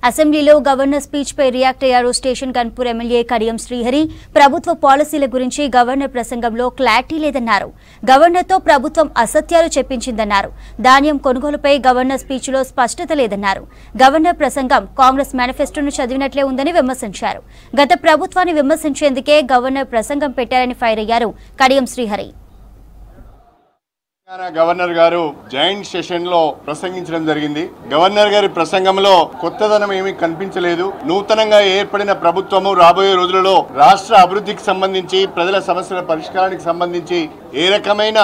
అసెంబ్లీలో governor speech పై react అయ్యారు station Ghanpur MLA Kadiyam Srihari. ప్రభుత్వ పాలసీల గురించి గవర్నర్ ప్రసంగంలో క్లారిటీ లేదన్నారు. గవర్నర్తో ప్రభుత్వం అసత్యాలు చెప్పించిందన్నారు. ధాన్యం కొనుగోలుపై గవర్నర్ స్పీచ్లో స్పష్టత లేదన్నారు. గవర్నర్ ప్రసంగం కాంగ్రెస్ మేనిఫెస్టోను చదివినట్లే ఉందని విమర్శించారు. గత ప్రభుత్వాన్ని విమర్శించేందుకే గవర్నర్ ప్రసంగం పెట్టారని ఫైర్ అయ్యారు కడియం శ్రీహరి. గవర్నర్ గారు జాయింట్ సెషన్ లో ప్రసంగించడం జరిగింది. గవర్నర్ గారి ప్రసంగంలో కొత్తదనం ఏమీ కనిపించలేదు. నూతనంగా ఏర్పడిన ప్రభుత్వము రాబోయే రోజులలో రాష్ట్ర అభివృద్ధికి సంబంధించి, ప్రజల సమస్యల పరిష్కారానికి సంబంధించి ఏ రకమైన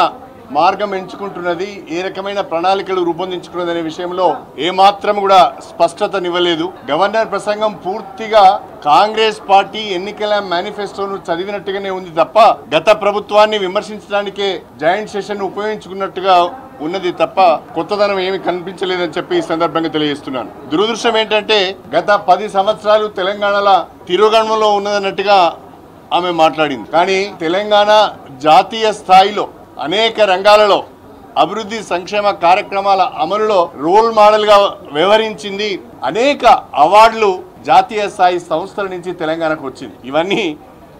మార్గం ఎంచుకుంటున్నది, ఏ రకమైన ప్రణాళికలు రూపొందించుకున్నది అనే విషయంలో ఏమాత్రం కూడా స్పష్టతనివ్వలేదు. గవర్నర్ ప్రసంగం పూర్తిగా కాంగ్రెస్ పార్టీ ఎన్నికల మేనిఫెస్టోను చదివినట్టుగానే ఉంది తప్ప గత ప్రభుత్వాన్ని విమర్శించడానికే జాయింట్ సెషన్ ఉపయోగించుకున్నట్టుగా ఉన్నది తప్ప కొత్తదనం ఏమి కనిపించలేదని చెప్పి ఈ సందర్భంగా తెలియజేస్తున్నాను. దురదృష్టం ఏంటంటే గత 10 సంవత్సరాలు తెలంగాణలో తిరోగమనంలో ఉన్నదన్నట్టుగా ఆమె మాట్లాడింది. కానీ తెలంగాణ జాతీయ స్థాయిలో అనేక రంగాలలో అభివృద్ధి సంక్షేమ కార్యక్రమాల అమలులో రోల్ మోడల్ గా వ్యవహరించింది. అనేక అవార్డులు జాతీయ స్థాయి సంస్థల నుంచి తెలంగాణకు వచ్చింది. ఇవన్నీ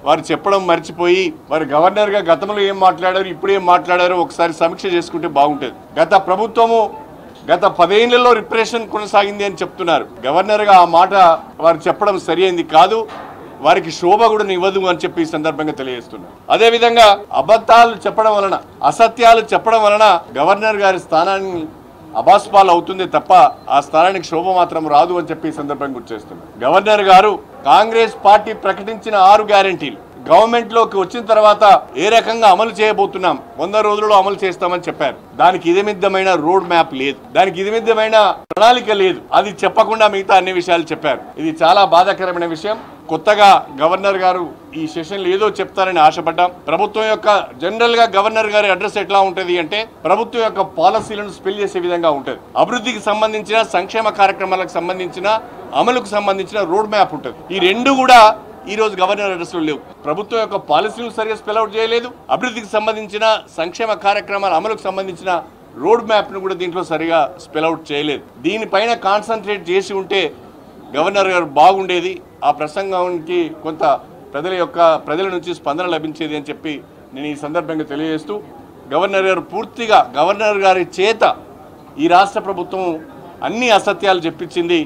వారు చెప్పడం మర్చిపోయి వారు గవర్నర్ గా గతంలో ఏం మాట్లాడారు, ఇప్పుడు ఏం మాట్లాడారో ఒకసారి సమీక్ష చేసుకుంటే బాగుంటుంది. గత ప్రభుత్వము గత 10 ఏళ్లలో రిప్రెషన్ కొనసాగింది అని చెప్తున్నారు. గవర్నర్ గా ఆ మాట వారు చెప్పడం సరి అయింది కాదు, వారికి శోభ కూడా ఇవ్వదు అని చెప్పి ఈ సందర్భంగా తెలియజేస్తున్నారు. అదేవిధంగా అబద్ధాలు చెప్పడం వలన, అసత్యాలు చెప్పడం వలన గవర్నర్ గారి స్థానాన్ని అబాస్పాలు అవుతుంది తప్ప ఆ స్థానానికి శోభ మాత్రం రాదు అని చెప్పి ఈ సందర్భంగా గుర్తు చేస్తున్నారు. గవర్నర్ గారు కాంగ్రెస్ పార్టీ ప్రకటించిన 6 గ్యారంటీలు గవర్నమెంట్ లోకి వచ్చిన తర్వాత ఏ రకంగా అమలు చేయబోతున్నాం, 100 రోజుల్లో అమలు చేస్తామని చెప్పారు. దానికి ఇదిమిద్దమైన రోడ్ మ్యాప్ లేదు, దానికి ఇదిమిద్దమైన ప్రణాళిక లేదు. అది చెప్పకుండా మిగతా అన్ని విషయాలు చెప్పారు. ఇది చాలా బాధాకరమైన విషయం. కొత్తగా గవర్నర్ గారు ఈ సెషన్లో ఏదో చెప్తారని ఆశపడ్డాం. ప్రభుత్వం యొక్క జనరల్ గా గవర్నర్ గారి అడ్రస్ ఎట్లా ఉంటది అంటే ప్రభుత్వం యొక్క పాలసీలను స్పెల్ చేసే విధంగా ఉంటది. అభివృద్ధికి సంబంధించిన, సంక్షేమ కార్యక్రమాలకు సంబంధించిన, అమలుకు సంబంధించిన రోడ్ మ్యాప్ ఉంటుంది. ఈ రెండు కూడా ఈ రోజు గవర్నర్ అడ్రస్ లో లేవు. ప్రభుత్వం యొక్క పాలసీలు సరిగా స్పెల్ అవుట్ చేయలేదు. అభివృద్ధికి సంబంధించిన, సంక్షేమ కార్యక్రమాల అమలుకు సంబంధించిన రోడ్ మ్యాప్ ను కూడా దీంట్లో సరిగా స్పెల్ అవుట్ చేయలేదు. దీనిపైన కాన్సన్ట్రేట్ చేసి ఉంటే గవర్నర్ గారు బాగుండేది. ఆ ప్రసంగానికి కొంత ప్రజల నుంచి స్పందన లభించేది అని చెప్పి నేను ఈ సందర్భంగా తెలియజేస్తూ, గవర్నర్ గారు పూర్తిగా గవర్నర్ గారి చేత ఈ రాష్ట్ర ప్రభుత్వం అన్ని అసత్యాలు చెప్పించింది.